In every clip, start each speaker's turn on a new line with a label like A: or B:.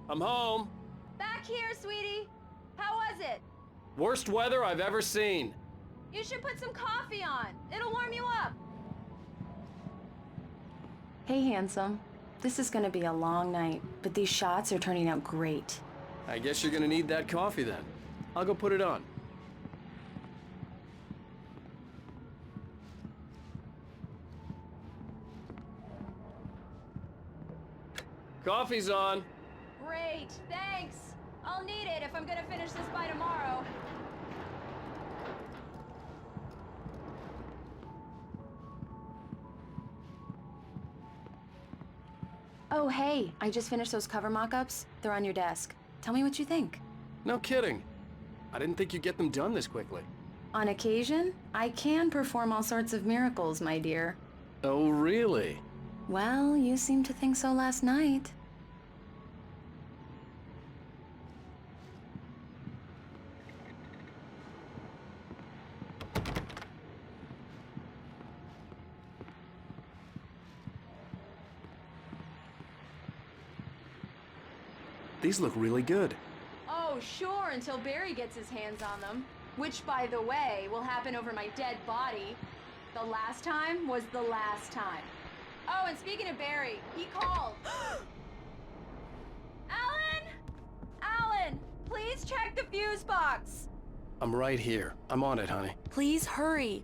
A: I'm home.
B: Back here, sweetie. How was it?
A: Worst weather I've ever seen.
B: You should put some coffee on. It'll warm you up. Hey, handsome. This is gonna be a long night, but these shots are turning out great.
A: I guess you're gonna need that coffee then. I'll go put it on. Coffee's on.
B: Great, thanks. I'll need it if I'm gonna finish this by tomorrow. Oh, hey, I just finished those cover mock-ups. They're on your desk. Tell me what you think.
A: No kidding. I didn't think you'd get them done this quickly.
B: On occasion, I can perform all sorts of miracles, my dear.
A: Oh, really?
B: Well, you seemed to think so last night.
A: These look really good.
B: Oh, sure, until Barry gets his hands on them. Which, by the way, will happen over my dead body. The last time was the last time. Oh, and speaking of Barry, he called. Alan! Alan, please check the fuse box.
A: I'm right here. I'm on it, honey.
B: Please hurry.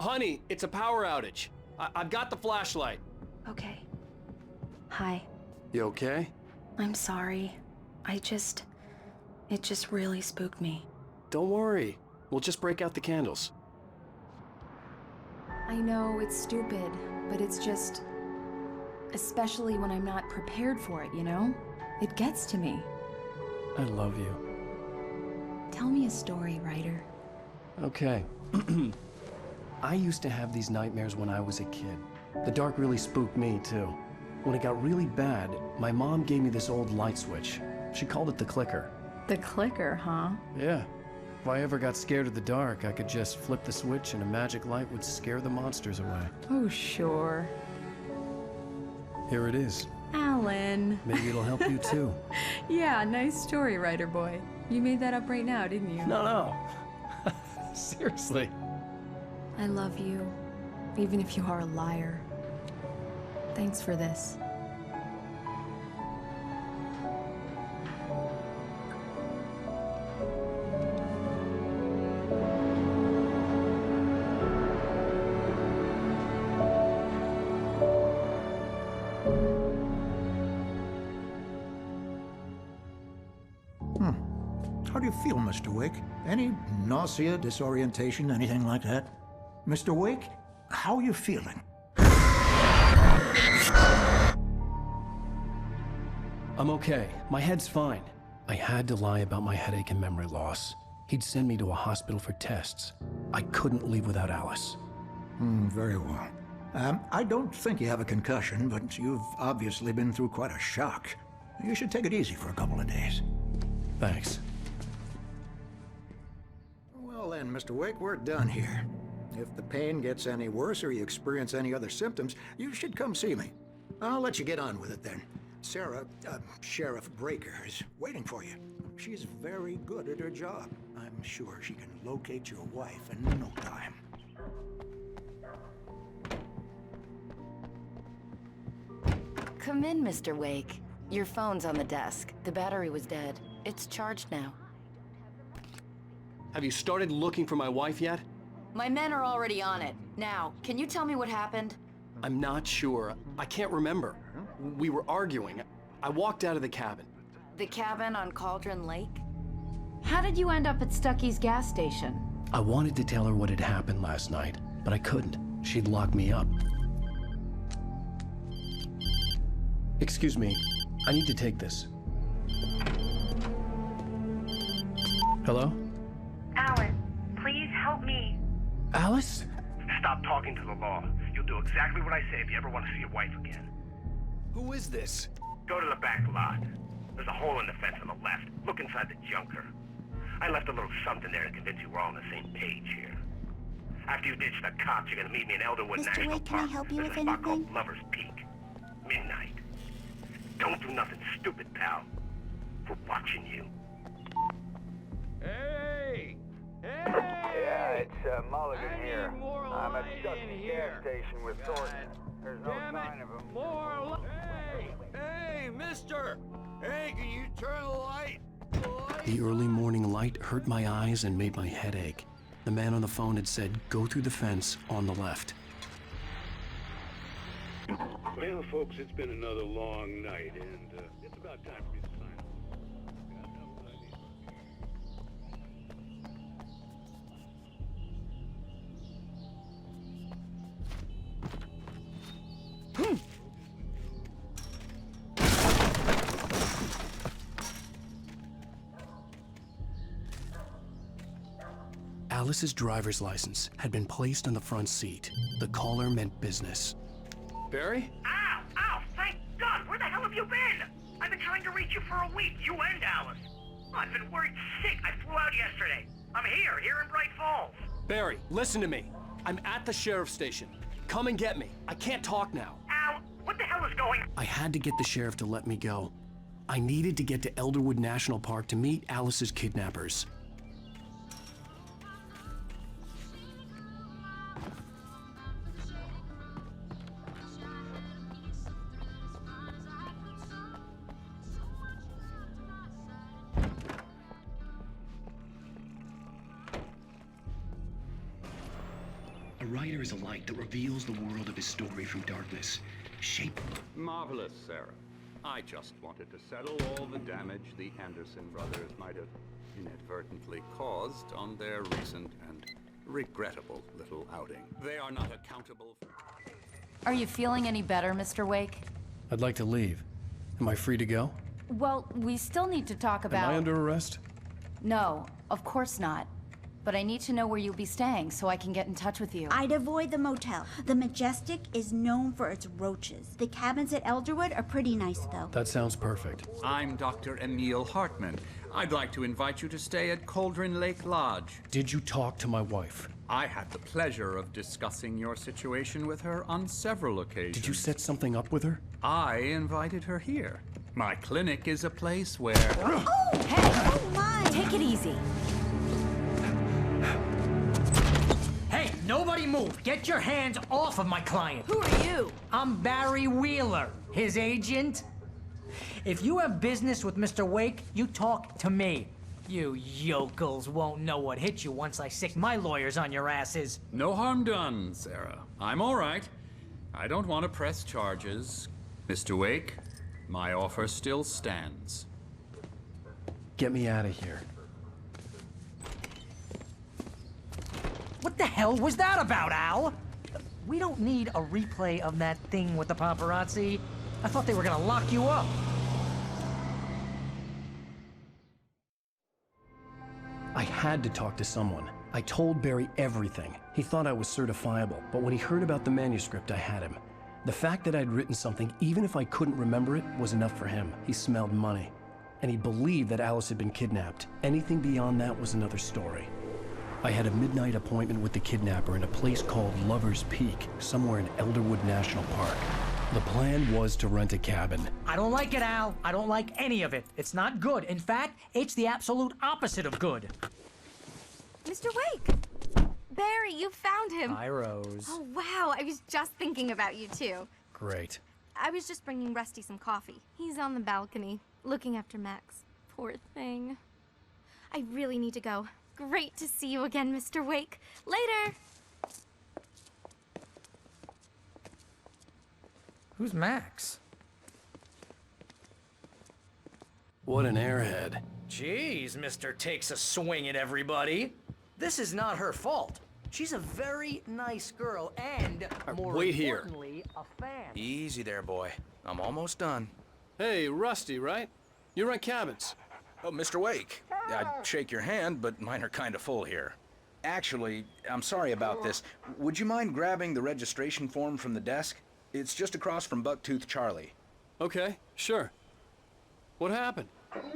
A: Honey, it's a power outage. I've got the flashlight.
B: Okay. Hi.
A: You okay?
B: I'm sorry. It just really spooked me.
A: Don't worry. We'll just break out the candles.
B: I know it's stupid, but it's just... Especially when I'm not prepared for it, you know? It gets to me.
A: I love you.
B: Tell me a story, writer.
A: Okay. I used to have these nightmares when I was a kid. The dark really spooked me, too. When it got really bad, my mom gave me this old light switch. She called it the clicker.
B: The clicker, huh?
A: Yeah. If I ever got scared of the dark, I could just flip the switch and a magic light would scare the monsters away.
B: Oh, sure.
A: Here it is.
B: Alan.
A: Maybe it'll help you too.
B: Yeah, nice story, writer boy. You made that up right now, didn't you?
A: No. Seriously.
B: I love you, even if you are a liar. Thanks for this.
C: How do you feel, Mr. Wake? Any nausea, disorientation, anything like that? Mr. Wake, how are you feeling?
A: I'm okay. My head's fine. I had to lie about my headache and memory loss. He'd send me to a hospital for tests. I couldn't leave without Alice.
C: Very well. I don't think you have a concussion, but you've obviously been through quite a shock. You should take it easy for a couple of days.
A: Thanks.
C: Well then, Mr. Wake, we're done here. If the pain gets any worse or you experience any other symptoms, you should come see me. I'll let you get on with it then. Sarah, Sheriff Breaker, is waiting for you. She's very good at her job. I'm sure she can locate your wife in no time.
D: Come in, Mr. Wake. Your phone's on the desk. The battery was dead. It's charged now.
A: Have you started looking for my wife yet?
D: My men are already on it. Now, can you tell me what happened?
A: I'm not sure. I can't remember. We were arguing. I walked out of the cabin.
D: The cabin on Cauldron Lake?
B: How did you end up at Stucky's gas station?
A: I wanted to tell her what had happened last night, but I couldn't. She'd lock me up. Excuse me. I need to take this. Hello?
E: Alan, please help me.
A: Alice?
F: Stop talking to the law. You'll do exactly what I say if you ever want to see your wife again.
A: Who is this?
F: Go to the back lot. There's a hole in the fence on the left. Look inside the junker. I left a little something there to convince you we're all on the same page here. After you ditch the cops, you're gonna meet me in Elderwood
G: Mr.
F: National
G: Wake, can I
F: Park.
G: help you
F: There's
G: with
F: a spot
G: anything?
F: called Lover's Peak. Midnight. Don't do nothing stupid, pal. We're watching you.
G: Hey! Hey!
H: Yeah, it's Mulligan
G: I
H: here.
G: need more
H: I'm at
G: light in
H: Stuckey
G: here.
H: gas station with Thornton. There's no
G: Damn
H: sign
G: it!
H: of him.
G: More light! Hey, mister! Hey, can you turn the light?
A: The early morning light hurt my eyes and made my head ache. The man on the phone had said, go through the fence on the left.
I: Well, folks, it's been another long night, and it's about time for me to sign off. God knows I need
A: Alice's driver's license had been placed on the front seat. The caller meant business. Barry?
F: Ow! Ow! Thank God! Where the hell have you been? I've been trying to reach you for a week, you and Alice. I've been worried sick. I flew out yesterday. I'm here in Bright Falls.
A: Barry, listen to me. I'm at the sheriff's station. Come and get me. I can't talk now.
F: Al, what the hell is going on?
A: I had to get the sheriff to let me go. I needed to get to Elderwood National Park to meet Alice's kidnappers. A writer is a light that reveals the world of his story from darkness. Shape.
J: Marvelous, Sarah. I just wanted to settle all the damage the Anderson brothers might have inadvertently caused on their recent and regrettable little outing. They are not accountable for...
D: Are you feeling any better, Mr. Wake?
A: I'd like to leave. Am I free to go?
D: Well, we still need to talk about...
A: Am I under arrest?
D: No, of course not. But I need to know where you'll be staying so I can get in touch with you.
K: I'd avoid the motel. The Majestic is known for its roaches. The cabins at Elderwood are pretty nice, though.
A: That sounds perfect.
J: I'm Dr. Emil Hartman. I'd like to invite you to stay at Cauldron Lake Lodge.
A: Did you talk to my wife?
J: I had the pleasure of discussing your situation with her on several occasions.
A: Did you set something up with her?
J: I invited her here. My clinic is a place where...
K: Oh! Hey! Oh, my!
D: Take it easy.
L: Hey, nobody move! Get your hands off of my client!
K: Who are you?
L: I'm Barry Wheeler, his agent. If you have business with Mr. Wake, you talk to me. You yokels won't know what hit you once I sick my lawyers on your asses.
J: No harm done, Sarah. I'm all right. I don't want to press charges. Mr. Wake, my offer still stands.
A: Get me out of here.
L: What the hell was that about, Al? We don't need a replay of that thing with the paparazzi. I thought they were gonna lock you up.
A: I had to talk to someone. I told Barry everything. He thought I was certifiable, but when he heard about the manuscript, I had him. The fact that I'd written something, even if I couldn't remember it, was enough for him. He smelled money. And he believed that Alice had been kidnapped. Anything beyond that was another story. I had a midnight appointment with the kidnapper in a place called Lover's Peak, somewhere in Elderwood National Park. The plan was to rent a cabin.
L: I don't like it, Al. I don't like any of it. It's not good. In fact, it's the absolute opposite of good.
M: Mr. Wake! Barry, you found him.
L: Hi, Rose.
M: Oh, wow. I was just thinking about you, too.
A: Great.
M: I was just bringing Rusty some coffee. He's on the balcony, looking after Max. Poor thing. I really need to go. Great to see you again, Mr. Wake. Later!
L: Who's Max?
A: What an airhead.
L: Jeez, Mr. Takes a swing at everybody. This is not her fault. She's a very nice girl and, more
A: wait here.
L: importantly, a fan.
N: Easy there, boy. I'm almost done.
A: Hey, Rusty, right? You rent cabins.
N: Oh, Mr. Wake. I'd shake your hand, but mine are kind of full here. Actually, I'm sorry about this. Would you mind grabbing the registration form from the desk? It's just across from Bucktooth Charlie.
A: Okay, sure. What happened?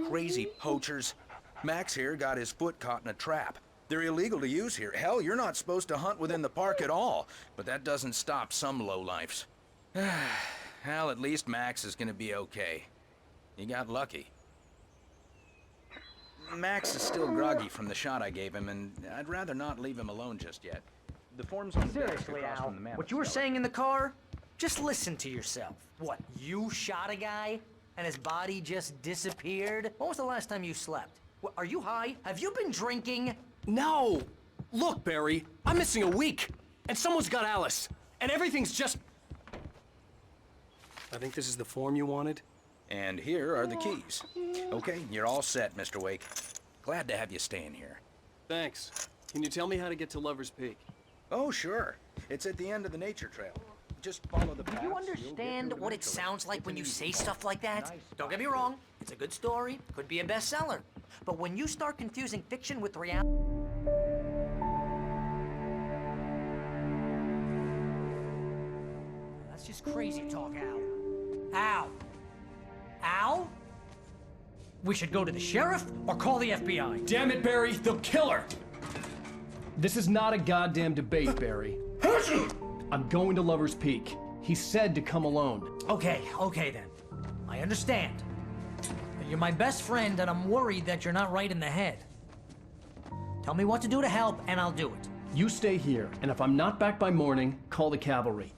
N: Crazy poachers. Max here got his foot caught in a trap. They're illegal to use here. Hell, you're not supposed to hunt within the park at all. But that doesn't stop some lowlifes. Well, at least Max is gonna be okay. You got lucky. Max is still groggy from the shot I gave him, and I'd rather not leave him alone just yet. The form's on the desk
L: Seriously,
N: across
L: Al,
N: from the mammoth
L: what you were
N: skeleton.
L: saying in the car? Just listen to yourself. What, you shot a guy and his body just disappeared? When was the last time you slept? What, are you high? Have you been drinking?
A: No! Look, Barry, I'm missing a week, and someone's got Alice, and everything's just... I think this is the form you wanted.
N: And here are the keys. Okay, you're all set, Mr. Wake. Glad to have you staying here.
A: Thanks. Can you tell me how to get to Lover's Peak?
N: Oh, sure. It's at the end of the nature trail. Just follow the path.
L: Do you understand what it sounds like when you say stuff like that? Don't get me wrong, it's a good story, could be a bestseller. But when you start confusing fiction with reality... That's just crazy talk, Al. Al! Al? We should go to the sheriff or call the FBI.
A: Damn it, Barry, they'll kill her! This is not a goddamn debate, Barry. I'm going to Lover's Peak. He said to come alone.
L: Okay then. I understand. You're my best friend, and I'm worried that you're not right in the head. Tell me what to do to help, and I'll do it.
A: You stay here, and if I'm not back by morning, call the cavalry.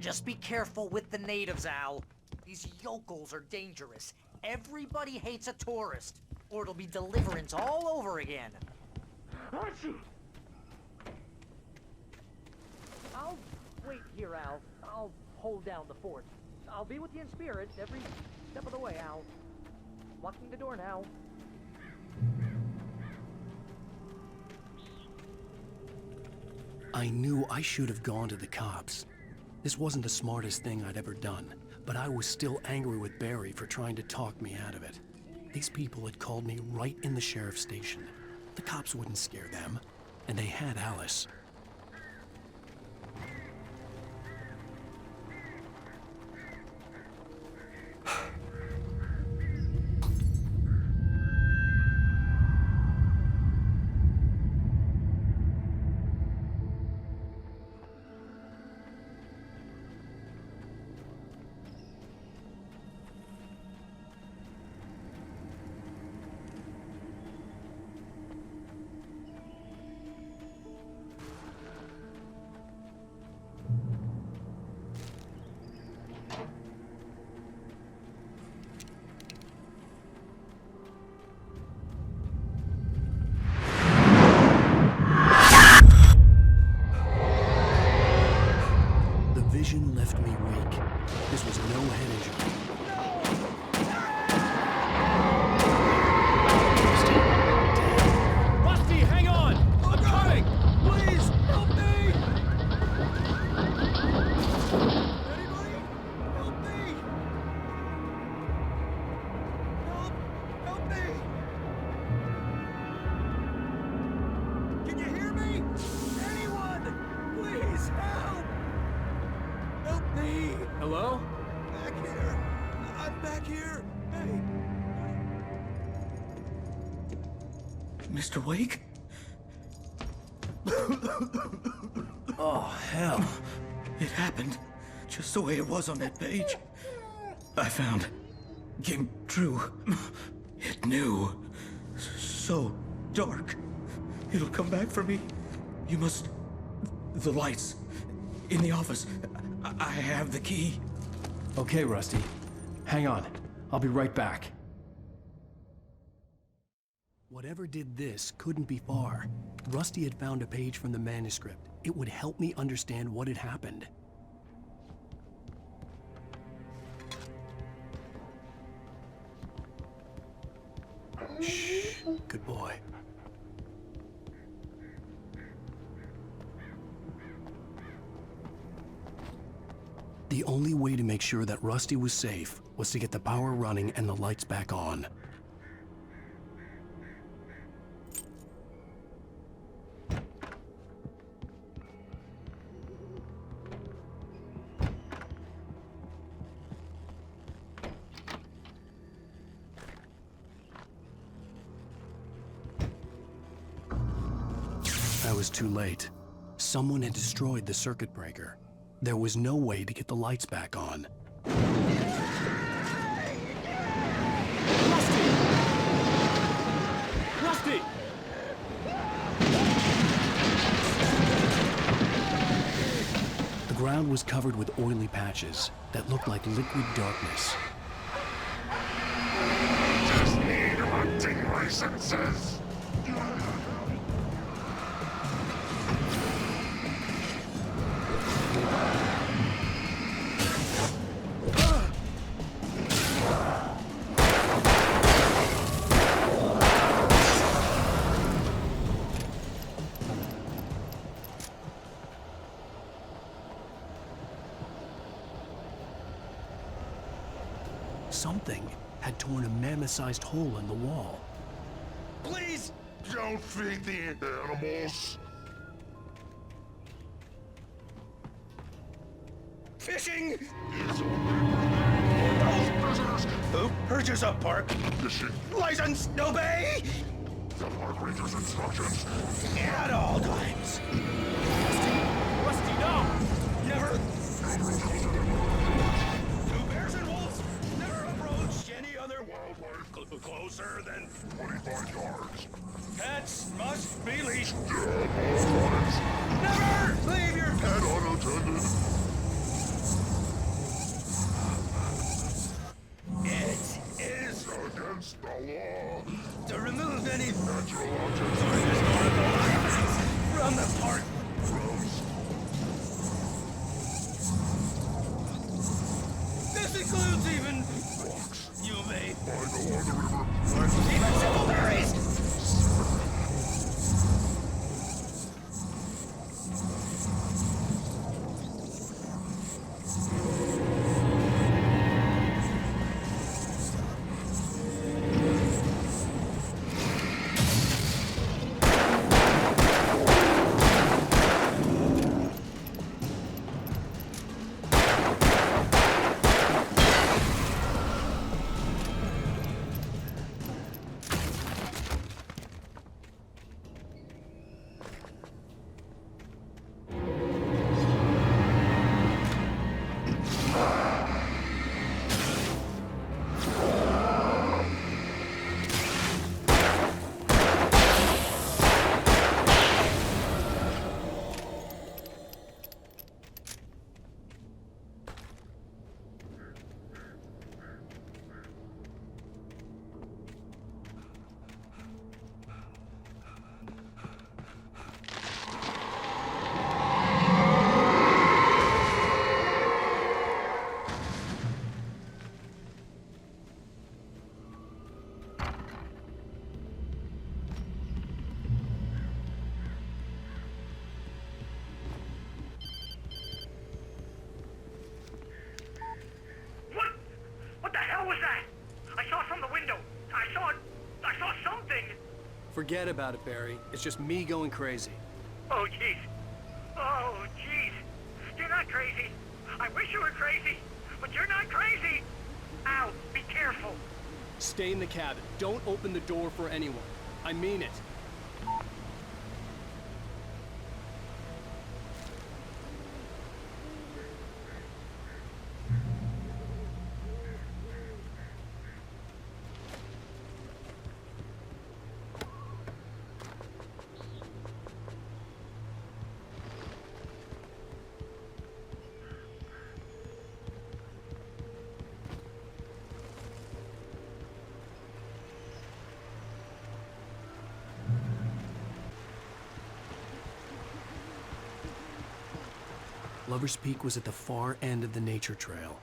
L: Just be careful with the natives, Al. These yokels are dangerous. Everybody hates a tourist, or it'll be Deliverance all over again. I'll wait here, Al. I'll hold down the fort. I'll be with you in spirit every step of the way, Al. Locking the door now.
A: I knew I should have gone to the cops. This wasn't the smartest thing I'd ever done, but I was still angry with Barry for trying to talk me out of it. These people had called me right in the sheriff's station. The cops wouldn't scare them, and they had Alice. Vision left me weak. This was no head injury. Rusty, hang on! I'm coming! Please, help me! Anybody? Help me! Help me! Can you hear me? Anyone! Please, help! Help me! Hello? Back here! I'm back here! Hey!
O: Mr. Wake?
A: Oh, hell.
O: It happened just the way it was on that page. I found. Came true. It knew. So dark. It'll come back for me. You must... The lights. In the office. I have the key.
A: Okay, Rusty. Hang on. I'll be right back. Whatever did this couldn't be far. Rusty had found a page from the manuscript. It would help me understand what had happened. Shh. Good boy. The only way to make sure that Rusty was safe was to get the power running and the lights back on. I was too late. Someone had destroyed the circuit breaker. There was no way to get the lights back on.
G: Rusty!
A: The ground was covered with oily patches that looked like liquid darkness.
P: Just need hunting licenses.
A: Something had torn a mammoth-sized hole in the wall.
P: Please don't feed the animals.
N: Fishing!
P: Urges up, Park. Fishing.
N: License, obey!
P: The park ranger's instructions.
N: At all times.
G: Rusty, no!
N: Never. Two bears and wolves never approach any other wildlife closer than
P: 25 yards.
N: Pets must be leashed.
P: Yeah,
N: Never leave your
P: pet unattended.
N: It is
P: against the law
N: to remove any
P: natural objects
N: from the park. This includes even
P: rocks.
N: You may
P: I know on the river.
N: Even civil berries.
A: Forget about it, Barry. It's just me going crazy.
F: Oh, jeez. Oh, jeez. You're not crazy. I wish you were crazy, but you're not crazy. Ow, be careful.
A: Stay in the cabin. Don't open the door for anyone. I mean it. Lover's Peak was at the far end of the nature trail.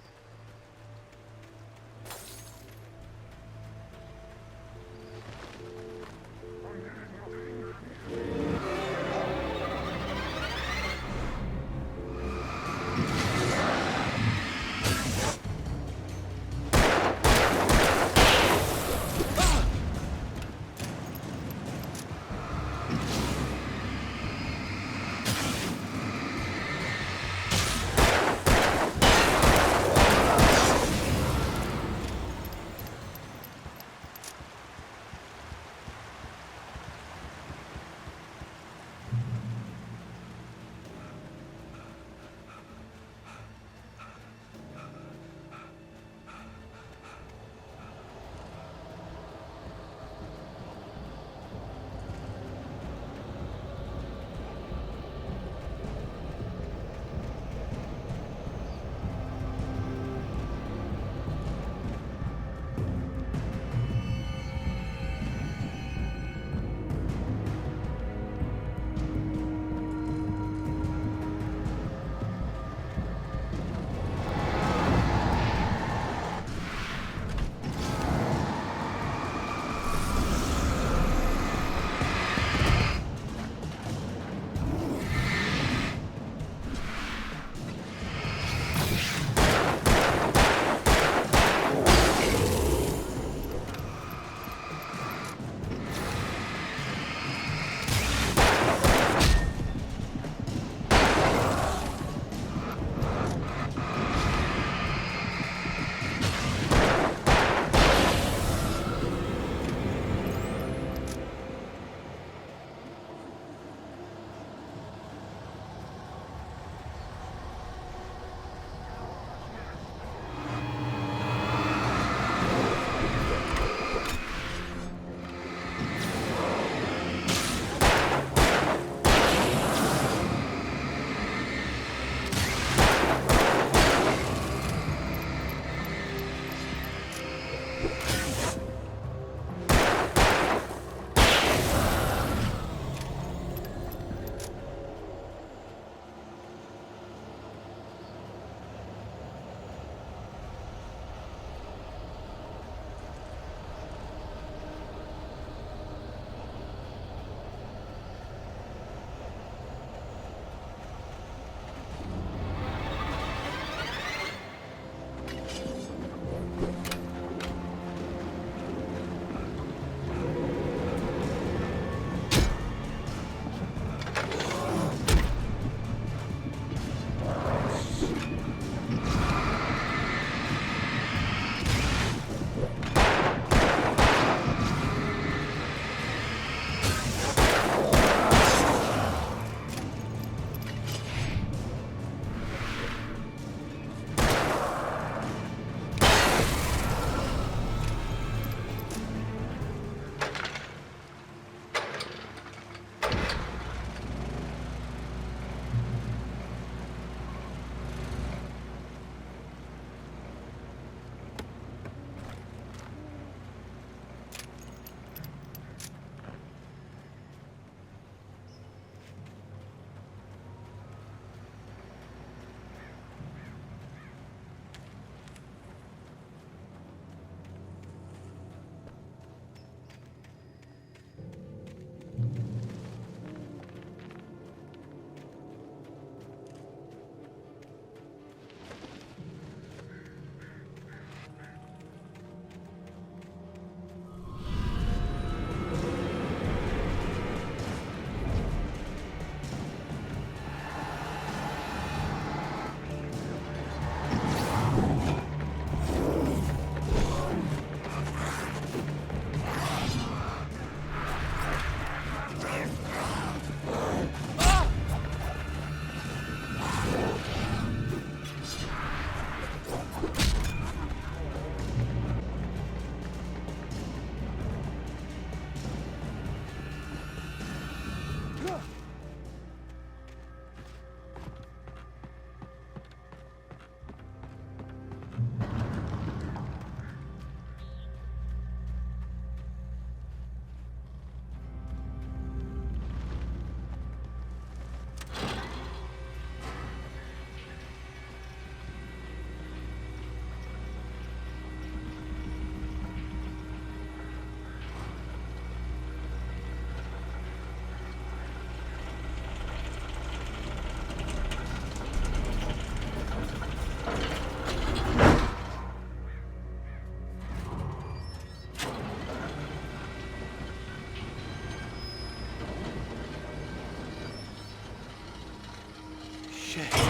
A: Shit.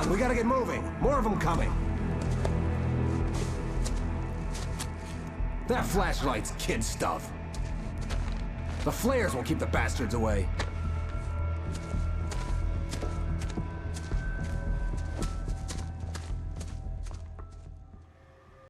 Q: We gotta get moving. More of them coming. That flashlight's kid stuff. The flares will keep the bastards away.